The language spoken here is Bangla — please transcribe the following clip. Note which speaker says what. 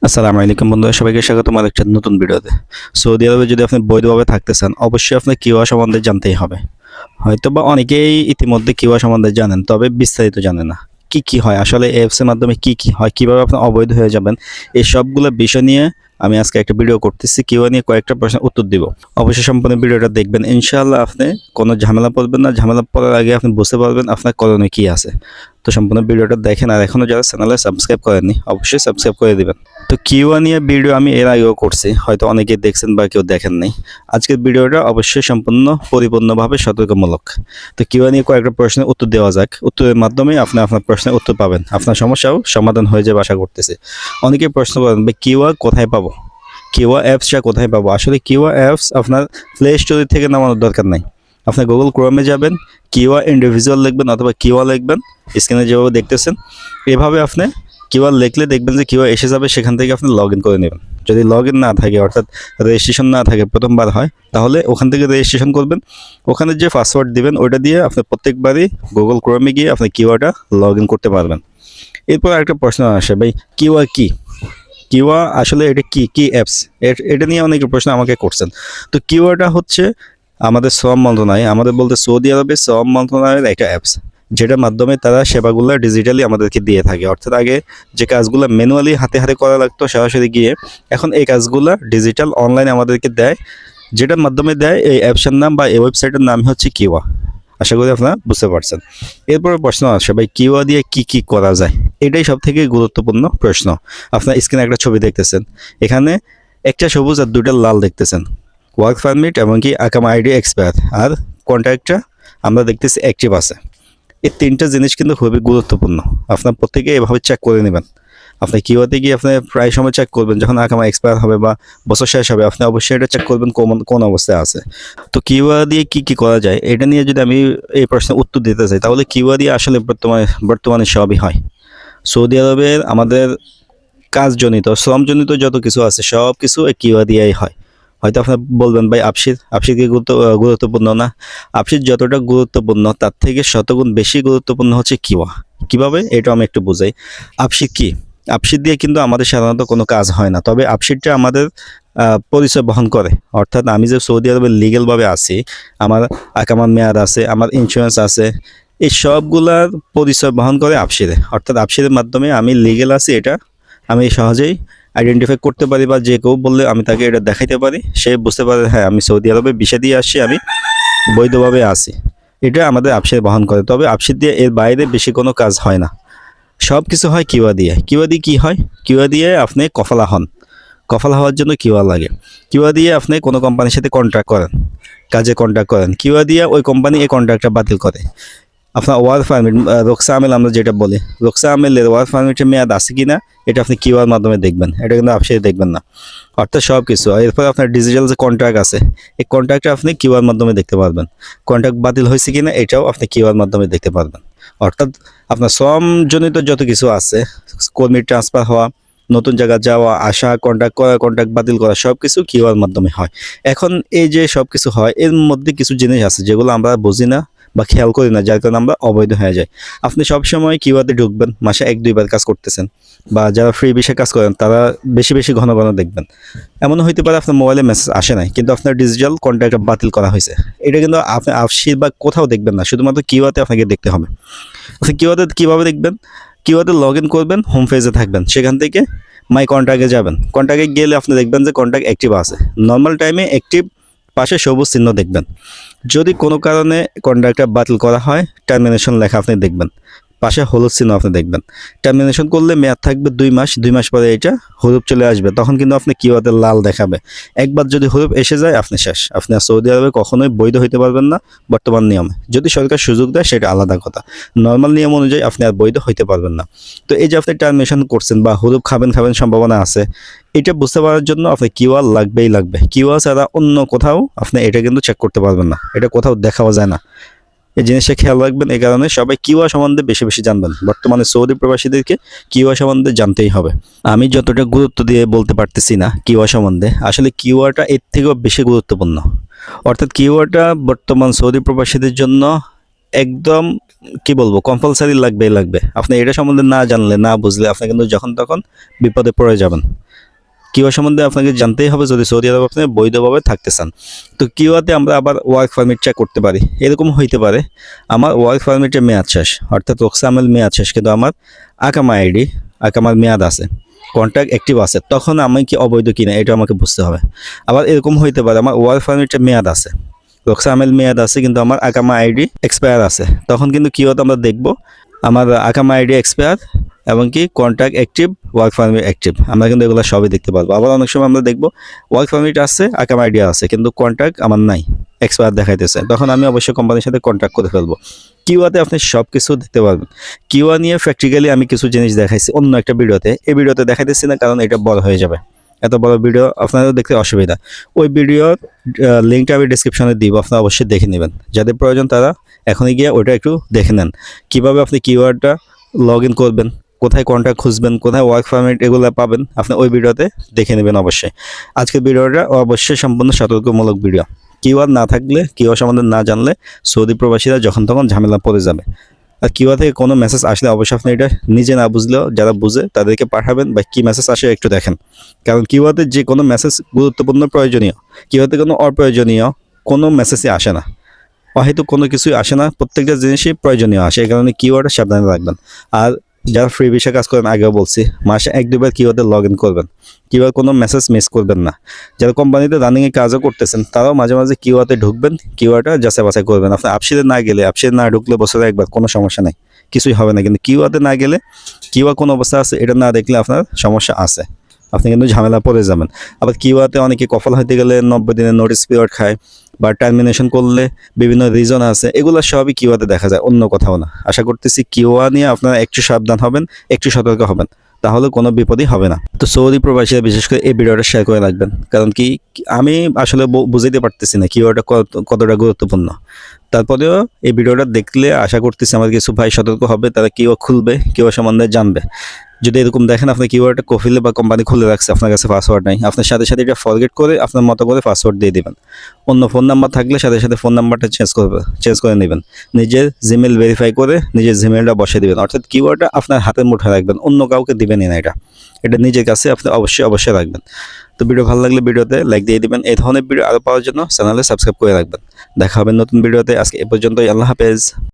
Speaker 1: আসসালামু আলাইকুম বন্ধুরা, সবাইকে স্বাগতম আরেকটা নতুন ভিডিওতে। সৌদি আরবে যদি আপনি বৈধভাবে থাকতে চান, অবশ্যই আপনার কিউআর সম্বন্ধে জানতেই হবে। হয়তোবা অনেকেই ইতিমধ্যে কিউআর সম্বন্ধে জানেন, তবে বিস্তারিত জানেন না। কি হয় আসলে অ্যাপসের মাধ্যমে কি হয়, কিভাবে আপনি অবৈধ হয়ে যাবেন, এই সবগুলো বিষয় নিয়ে আমি আজকে একটা ভিডিও করতেছি। কিউআর নিয়ে কয়েকটা প্রশ্নের উত্তর দিব। অবশ্যই সম্পূর্ণ ভিডিওটা দেখবেন, ইনশাআল্লাহ আপনি কোনো ঝামেলা পড়বেন না। ঝামেলা পড়ার আগে আপনি বুঝতে পারবেন আপনার করণীয় কি আছে। তো সম্পূর্ণ ভিডিওটা দেখেন, আর এখনও যারা চ্যানেলে সাবস্ক্রাইব করেননি অবশ্যই সাবস্ক্রাইব করে দিবেন। তো কিউআর নিয়ে ভিডিও আমি এর আগেও করছি, হয়তো অনেকে দেখছেন বা কেউ দেখেন নাই। আজকের ভিডিওটা অবশ্যই সম্পূর্ণ পরিপূর্ণভাবে সতর্কমূলক। তো কিউআর নিয়ে কয়েকটা প্রশ্নের উত্তর দেওয়া যাক। উত্তরের মাধ্যমে আপনি আপনার প্রশ্নের উত্তর পাবেন, আপনার সমস্যাও সমাধান হয়ে যাবে আশা করতেছি। অনেকেই প্রশ্ন করেন, ভাই কিউআর কোথায় পাবো, কিউআর অ্যাপসটা কোথায় পাবো? আসলে কিউআর অ্যাপস আপনার প্লে স্টোর থেকে নামানোর দরকার নাই। আপনি গুগল ক্রোমে যাবেন, কিউআর ইন্ডিভিজুয়াল লিখবেন অথবা কিউআর লিখবেন, স্ক্রিনে যেভাবে দেখতেছেন এভাবে আপনি কিউআর লিখলে দেখবেন যে কিউআর এসে যাবে। সেখান থেকে আপনি লগ ইন করে নেবেন। যদি লগ ইন না থাকে, অর্থাৎ রেজিস্ট্রেশন না থাকে, প্রথমবার হয়, তাহলে ওখান থেকে রেজিস্ট্রেশন করবেন। ওখানে যে পাসওয়ার্ড দিবেন ওইটা দিয়ে আপনি প্রত্যেকবারই গুগল ক্রোমে গিয়ে আপনি কিউআরটা লগ ইন করতে পারবেন। এরপর একটা প্রশ্ন আসে, ভাই কিউআর কি? কিউআর আসলে এটা কি অ্যাপস? এটা নিয়ে অনেক প্রশ্ন আমাকে করছেন। তো কিউআরটা হচ্ছে আমাদের শ্রম মন্ত্রণালয়, আমাদের বলতে সৌদি আরবের শ্রম মন্ত্রণালয়ের একটা অ্যাপস, যেটার মাধ্যমে তারা সেবাগুলো ডিজিটালি আমাদেরকে দিয়ে থাকে। অর্থাৎ আগে যে কাজগুলো ম্যানুয়ালি হাতে হাতে করা লাগতো সরাসরি গিয়ে, এখন এই কাজগুলো ডিজিটাল অনলাইনে আমাদেরকে দেয়। যেটার মাধ্যমে দেয়, এই অ্যাপসের নাম বা এই ওয়েবসাইটের নাম হচ্ছে কিউআর। আশা করি আপনারা বুঝতে পারছেন। এরপরে প্রশ্ন আসে, ভাই কিউআর দিয়ে কি করা যায়? এটাই সব থেকে গুরুত্বপূর্ণ প্রশ্ন। আপনার স্ক্রিনে একটা ছবি দেখতেছেন, এখানে একটা সবুজ আর দুইটা লাল দেখতেছেন, ওয়ার্ক পারমিট এমনকি আকামা আইডি এক্সপায়ার, আর কন্ট্রাক্টটা আমরা দেখতেছি অ্যাক্টিভ আছে। এই তিনটা জিনিস কিন্তু খুবই গুরুত্বপূর্ণ। আপনার প্রত্যেকে এভাবে চেক করে নেবেন। আপনি কিউআরতে গিয়ে আপনি প্রায় সময় চেক করবেন, যখন আকামা এক্সপায়ার হবে বা বছর শেষ হবে, আপনি অবশ্যই এটা চেক করবেন কোন অবস্থায় আছে। তো কিউআর দিয়ে কি করা যায়, এটা নিয়ে যদি আমি এই প্রশ্নের উত্তর দিতে চাই, তাহলে কিউআর দিয়ে আসলে বর্তমানে সবই হয়। সৌদি আরবের আমাদের কাজজনিত শ্রমজনিত যত কিছু আছে সব কিছু এই কিউআর দিয়েই হয়। হয়তো আপনি বলবেন, ভাই আপসির কি গুরুত্বপূর্ণ না? আপসির যতটা গুরুত্বপূর্ণ তার থেকে শতগুণ বেশি গুরুত্বপূর্ণ হচ্ছে কিউআর। কিভাবে, এটা আমি একটু বুঝাই। আপসির কি? আপসির দিয়ে কিন্তু আমাদের সাধারণত কোনো কাজ হয় না, তবে আপসিরটা আমাদের পরিচয় বহন করে। অর্থাৎ আমি যে সৌদি আরবে লিগেলভাবে আছি, আমার আকামার মেয়াদ আছে, আমার ইন্স্যুরেন্স আছে, এই সবগুলার পরিচয় বহন করে আপসিরে। অর্থাৎ আপসিরের মাধ্যমে আমি লিগেল আছি, এটা আমি সহজেই আইডেন্টিফাই করতে পারি, বা যে কেউ বললে আমি তাকে এটা দেখাইতে পারি, সে বুঝতে পারে হ্যাঁ আমি সৌদি আরবে ভিসা দিয়ে আসছি, আমি বৈধভাবে আছি। এটা আমাদের আপসির বহন করে। তবে আপসির দিয়ে এর বাইরে বেশি কোনো কাজ হয় না, সব কিছু হয় কিউআর দিয়ে। কিউআর দিয়ে কী হয়? কিউআর দিয়ে আপনি কফালা হন। কফালা হওয়ার জন্য কিউআর লাগে। কিউআর দিয়ে আপনি কোনো কোম্পানির সাথে কন্ট্রাক্ট করেন, কাজে কন্ট্রাক্ট করেন, কিউআর দিয়ে ওই কোম্পানি এই কন্ট্রাক্টটা বাতিল করে। আপনার ওয়ার্ক পারমিট, রোকসা আমেল আমরা যেটা বলি, রোকসা আমেলের ওয়ার্ক পারমিটের মেয়াদ আছে কি না, এটা আপনি কিউআর মাধ্যমে দেখবেন, এটা কিন্তু আপনি দেখবেন না। অর্থাৎ সব কিছু। এরপর আপনার ডিজিটাল যে কন্ট্রাক্ট আছে, এই কন্ট্রাক্টটা আপনি কিউআর মাধ্যমে দেখতে পারবেন। কন্ট্রাক্ট বাতিল হয়েছে কিনা এটাও আপনি কিউআর মাধ্যমে দেখতে পারবেন। অর্থাৎ আপনার শ্রমজনিত যত কিছু আছে, কর্মীর ট্রান্সফার হওয়া, নতুন জায়গা যাওয়া আসা, কন্ট্রাক্ট করা, কন্ট্রাক্ট বাতিল করা, সব কিছু কিউআর মাধ্যমে হয়। এখন এই যে সব কিছু হয়, এর মধ্যে কিছু জিনিস আছে যেগুলো আমরা বুঝি না বা খেয়াল করি না, যার কারণে আমরা অবৈধ হয়ে যাই। আপনি সবসময় কিউআরতে ঢুকবেন, মাসে 1-2 বার কাজ করতেছেন, বা যারা ফ্রি বিষয়ে কাজ করেন তারা বেশি বেশি ঘন ঘন দেখবেন। এমন হইতে পারে আপনার মোবাইলে মেসেজ আসে নাই, কিন্তু আপনার ডিজিটাল কন্ট্রাক্টটা বাতিল করা হয়েছে। এটা কিন্তু আপনি আফসির বা কোথাও দেখবেন না, শুধুমাত্র কিউআরতে আপনাকে দেখতে হবে। আপনি কিউআরতে কীভাবে দেখবেন? কিউআরতে লগ ইন করবেন, হোম পেজে থাকবেন, সেখান থেকে মাই কন্ট্রাক্টে যাবেন। কন্ট্রাক্টে গেলে আপনি দেখবেন যে কন্ট্রাক্ট অ্যাক্টিভ আছে, নর্মাল টাইমে অ্যাক্টিভ, পাশে সবুজ চিহ্ন দেখবেন। যদি কোনো কারণে কন্ট্রাক্টটা বাতিল করা হয়, টার্মিনেশন লেখা আপনি দেখবেন, পাশে হলুদ চিহ্ন আপনি দেখবেন। টার্মিনেশন করলে মেয়াদ থাকবে 2 মাস, 2 মাস পরে এটা হলুদ চলে আসবে, তখন কিন্তু আপনি কিউআরতে লাল দেখাবে। একবার যদি হলুদ এসে যায় আপনি শেষ, আপনি আর সৌদি আরবে কখনোই বৈধ হইতে পারবেন না বর্তমান নিয়মে। যদি সরকার সুযোগ দেয় সেটা আলাদা কথা, নর্মাল নিয়ম অনুযায়ী আপনি আর বৈধ হইতে পারবেন না। তো এই যে আপনি টার্মিনেশন করছেন বা হলুদ খাবেন সম্ভাবনা আছে, এটা বুঝতে পারার জন্য আপনি কিউআর লাগবে। কিউআর ছাড়া অন্য কোথাও আপনি এটা কিন্তু চেক করতে পারবেন না, এটা কোথাও দেখাও যায় না। এই জিনিসটা খেয়াল রাখবেন। এই কারণে সবাই কিউআর সম্বন্ধে বেশি বেশি জানবেন। বর্তমানে সৌদি প্রবাসীদেরকে কিউআর সম্বন্ধে জানতেই হবে। আমি যতটা গুরুত্ব দিয়ে বলতে পারতেছি না কিউআর সম্বন্ধে, আসলে কিউআরটা এর থেকেও বেশি গুরুত্বপূর্ণ। অর্থাৎ কিউআরটা বর্তমান সৌদি প্রবাসীদের জন্য একদম কি বলবো কম্পালসারি লাগবেই লাগবে। আপনি এটা সম্বন্ধে না জানলে না বুঝলে আপনি কিন্তু যখন তখন বিপদে পড়ে যাবেন। কিউআর সম্বন্ধে আপনাকে জানতেই হবে যদি সৌদি আরবে আপনি বৈধভাবে থাকতে চান। তো কিউআরতে আমরা আবার ওয়ার্ক পারমিট চেক করতে পারি। এরকম হইতে পারে আমার ওয়ার্ক পারমিটের মেয়াদ শেষ, অর্থাৎ রোকসা আমেল মেয়াদ শেষ, কিন্তু আমার আকামা আইডি আকামার মেয়াদ আছে, কন্ট্রাক্ট অ্যাক্টিভ আছে, তখন আমি কি অবৈধ কিনা এটা আমাকে বুঝতে হবে। আবার এরকম হইতে পারে আমার ওয়ার্ক পারমিটের মেয়াদ আছে, রোকসা আমেল মেয়াদ আছে, কিন্তু আমার আকামা আইডি এক্সপায়ার আছে, তখন কিন্তু কিউআরতে আমরা দেখব আমার আকামা আইডি এক্সপায়ার এবং কি contract active, work permit active, আমরা কিন্তু এগুলো সবই দেখতে পারবো। আবার অনেক সময় আমরা দেখবো ওয়ার্ক পারমিট আছে, আকাম আইডিয়া আছে, কিন্তু কন্ট্রাক্ট আমার নাই, এক্সপায়ার দেখাইতেছে, তখন আমি অবশ্যই কোম্পানির সাথে কন্ট্যাক্ট করে ফেলবো। কিউআতে আপনি সব কিছু দেখতে পারবেন। কিউআ নিয়ে প্র্যাকটিক্যালি আমি কিছু জিনিস দেখাইছি অন্য একটা ভিডিওতে, এই ভিডিওতে দেখাইতেছি না কারণ এটা বড় হয়ে যাবে, এত বড় ভিডিও আপনাদের দেখতে অসুবিধা। ওই ভিডিওর লিঙ্কটা আমি ডিসক্রিপশনে দিব, আপনারা অবশ্যই দেখে নেবেন, যাদের প্রয়োজন তারা এখনই গিয়ে ওইটা একটু দেখে নেন, কীভাবে আপনি কিউআরটা লগ ইন করবেন, কোথায় কন্ট্যাক্ট খুঁজবেন, কোথায় ওয়ার্ক পারমিট এগুলো পাবেন, আপনি ওই ভিডিওতে দেখে নেবেন অবশ্যই। আজকের ভিডিওটা অবশ্যই সম্পূর্ণ সতর্কমূলক ভিডিও। কিউআর না থাকলে, কিউআর সম্বন্ধে না জানলে সৌদি প্রবাসীরা যখন তখন ঝামেলা পড়ে যাবে। আর কিউআর থেকে কোনো মেসেজ আসলে অবশ্যই আপনি এটা নিজে না বুঝলেও যারা বুঝে তাদেরকে পাঠাবেন, বা কী মেসেজ আসে একটু দেখেন, কারণ কিউআরতে যে কোনো মেসেজ গুরুত্বপূর্ণ প্রয়োজনীয়, কিউআরতে কোনো অপ্রয়োজনীয় কোনো মেসেজই আসে না, হয়তো কোনো কিছুই আসে না, প্রত্যেকটা জিনিসই প্রয়োজনীয় আসে, এই কারণে কিওয়ার্ডে সাবধানে রাখবেন। আর যারা ফ্রি ভিসা কাজ করেন, আগেও বলছি, মাসে 1-2 বার কিওয়ার্ডে লগ ইন করবেন, কিওয়ার্ড কোনো মেসেজ মিস করবেন না। যারা কোম্পানিতে রানিংয়ে কাজও করতেছেন তারাও মাঝে মাঝে কিওয়ার্ডে ঢুকবেন, কিওয়ার্ডটা যাচাই বাছাই করবেন। আপনি আপসিতে না গেলে, আপসিতে না ঢুকলে বছরে একবার কোনো সমস্যা নেই, কিছুই হবে না, কিন্তু কিওয়ার্ডে না গেলে, কিওয়ার কোন অবস্থা আছে এটা না দেখলে আপনার সমস্যা আছে, আপনি কিন্তু ঝামেলা পড়ে যাবেন। আবার কিওয়াতে অনেকে কফল হইতে গেলে 90 দিনের নোটিস পিরিয়ড খায়, বা টার্মিনেশন করলে বিভিন্ন রিজন আছে, এগুলো সবই কিওয়াতে দেখা যায়, অন্য কোথাও না। আশা করতেছি কিওয়া নিয়ে আপনারা একটু সাবধান হবেন, একটু সতর্ক হবেন, তাহলে কোনো বিপদই হবে না। তো সৌদি প্রবাসীরা বিশেষ করে এই ভিডিওটা শেয়ার করে রাখবেন, কারণ কি আমি আসলে বুঝাইতে পারতেছি না কিওয়াটা কতটা গুরুত্বপূর্ণ। তারপরেও এই ভিডিওটা দেখলে আশা করতেছি আমার কিছু ভাই সতর্ক হবে, তারা কিওয়া খুলবে, কিওয়া সম্বন্ধে জানবে। যদি এরকম দেখেন আপনি কিওয়ার্ডটা কফিলে বা কোম্পানি খুলে রাখছে, আপনার কাছে পাসওয়ার্ড নাই, আপনার সাথে সাথে এটা ফরগেট করে আপনার মতো করে পাসওয়ার্ড দিয়ে দিবেন। অন্য ফোন নাম্বার থাকলে সাথে সাথে ফোন নাম্বারটা চেঞ্জ করে নেবেন, নিজের জিমেল ভেরিফাই করে নিজের জিমেলটা বসিয়ে দিবেন, অর্থাৎ কিওয়ার্ডটা আপনার হাতের মুঠোয় রাখবেন, অন্য কাউকে দিবেনই না, এটা নিজের কাছে আপনি অবশ্যই রাখবেন। তো ভিডিও ভালো লাগলে ভিডিওতে লাইক দিয়ে দিবেন, এই ধরনের ভিডিও আরও পাওয়ার জন্য চ্যানেলে সাবস্ক্রাইব করে রাখবেন। দেখা হবে নতুন ভিডিওতে, আজকে এ পর্যন্তই, আল্লাহ হাফেজ।